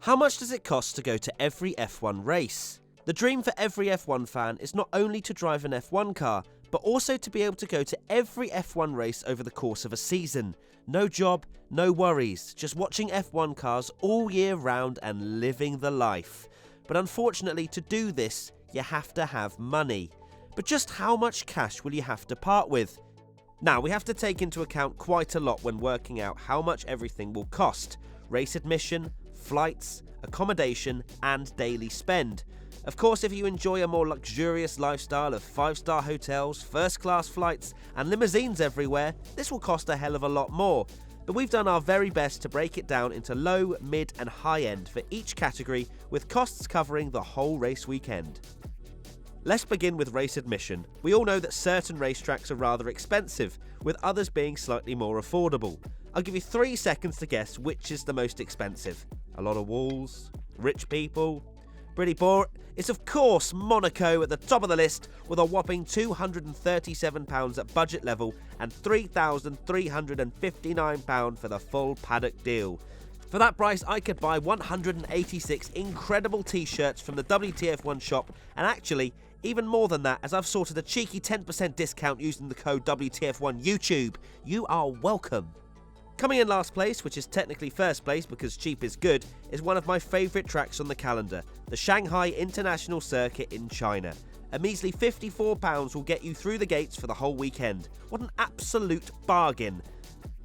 How much does it cost to go to every F1 race? The dream for every F1 fan is not only to drive an F1 car, but also to be able to go to every F1 race over the course of a season. No job, no worries, just watching F1 cars all year round and living the life. But unfortunately, to do this, you have to have money. But just how much cash will you have to part with? Now, we have to take into account quite a lot when working out how much everything will cost. Race admission, flights, accommodation, and daily spend. Of course, if you enjoy a more luxurious lifestyle of 5-star hotels, first-class flights, and limousines everywhere, this will cost a hell of a lot more. But we've done our very best to break it down into low, mid, and high end for each category, with costs covering the whole race weekend. Let's begin with race admission. We all know that certain racetracks are rather expensive, with others being slightly more affordable. I'll give you 3 seconds to guess which is the most expensive. A lot of walls, rich people, pretty poor. It's of course Monaco at the top of the list, with a whopping £237 at budget level and £3,359 for the full paddock deal. For that price, I could buy 186 incredible t-shirts from the WTF1 shop, and actually even more than that, as I've sorted a cheeky 10% discount using the code WTF1YouTube. You are welcome. Coming in last place, which is technically first place because cheap is good, is one of my favourite tracks on the calendar, the Shanghai International Circuit in China. A measly £54 will get you through the gates for the whole weekend. What an absolute bargain.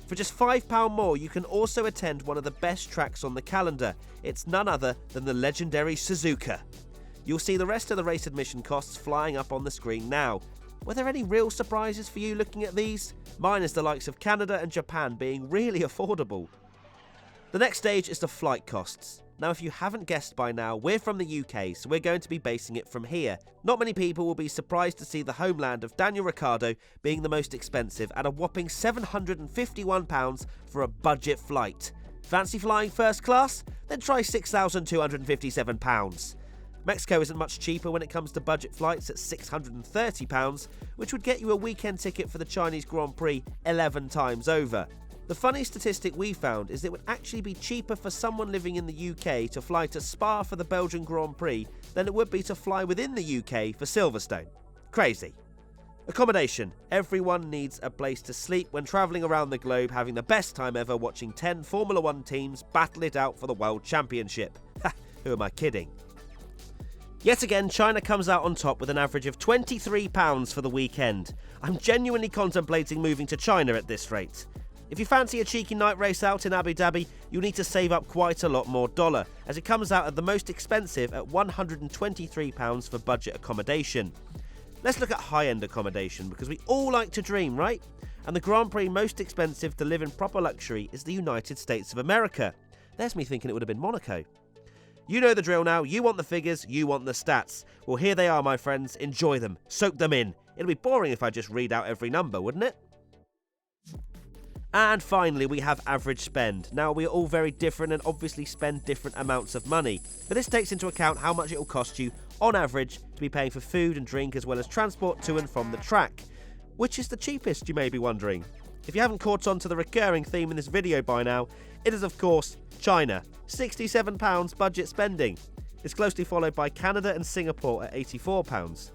For just £5 more, you can also attend one of the best tracks on the calendar. It's none other than the legendary Suzuka. You'll see the rest of the race admission costs flying up on the screen now. Were there any real surprises for you looking at these? Mine is the likes of Canada and Japan being really affordable. The next stage is the flight costs. Now, if you haven't guessed by now, we're from the UK, so we're going to be basing it from here. Not many people will be surprised to see the homeland of Daniel Ricciardo being the most expensive at a whopping £751 for a budget flight. Fancy flying first class? Then try £6,257. Mexico isn't much cheaper when it comes to budget flights at £630, which would get you a weekend ticket for the Chinese Grand Prix 11 times over. The funny statistic we found is it would actually be cheaper for someone living in the UK to fly to Spa for the Belgian Grand Prix than it would be to fly within the UK for Silverstone. Crazy. Accommodation. Everyone needs a place to sleep when travelling around the globe, having the best time ever watching 10 Formula 1 teams battle it out for the World Championship. Ha, who am I kidding? Yet again, China comes out on top with an average of £23 for the weekend. I'm genuinely contemplating moving to China at this rate. If you fancy a cheeky night race out in Abu Dhabi, you'll need to save up quite a lot more dollar, as it comes out at the most expensive at £123 for budget accommodation. Let's look at high-end accommodation, because we all like to dream, right? And the Grand Prix most expensive to live in proper luxury is the United States of America. There's me thinking it would have been Monaco. You know the drill now. You want the figures, you want the stats. Well, here they are, my friends. Enjoy them. Soak them in. It'll be boring if I just read out every number, wouldn't it? And finally, we have average spend. Now, we are all very different and obviously spend different amounts of money. But this takes into account how much it will cost you, on average, to be paying for food and drink as well as transport to and from the track. Which is the cheapest, you may be wondering? If you haven't caught on to the recurring theme in this video by now, it is of course China. £67 budget spending. It's closely followed by Canada and Singapore at £84.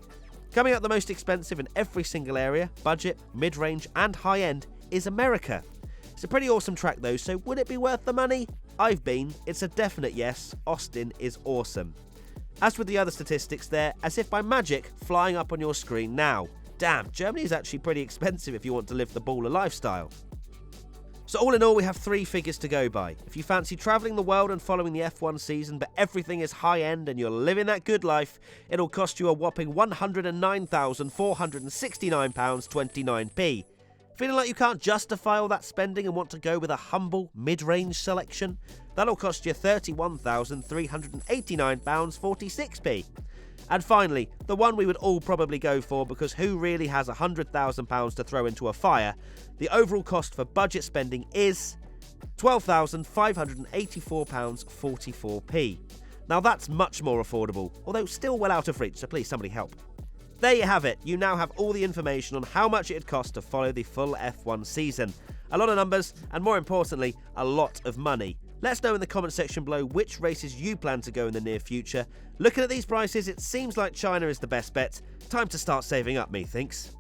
Coming out the most expensive in every single area, budget, mid-range and high-end, is America. It's a pretty awesome track though, so would it be worth the money? I've been. It's a definite yes. Austin is awesome. As with the other statistics there, as if by magic, flying up on your screen now. Damn, Germany is actually pretty expensive if you want to live the baller lifestyle. So all in all, we have 3 figures to go by. If you fancy travelling the world and following the F1 season, but everything is high-end and you're living that good life, it'll cost you a whopping £109,469.29p. Feeling like you can't justify all that spending and want to go with a humble, mid-range selection? That'll cost you £31,389.46p. And finally, the one we would all probably go for, because who really has £100,000 to throw into a fire? The overall cost for budget spending is £12,584.44p. Now that's much more affordable, although still well out of reach, so please somebody help. There you have it. You now have all the information on how much it'd cost to follow the full F1 season. A lot of numbers, and more importantly, a lot of money. Let us know in the comment section below which races you plan to go in the near future. Looking at these prices, it seems like China is the best bet. Time to start saving up, methinks.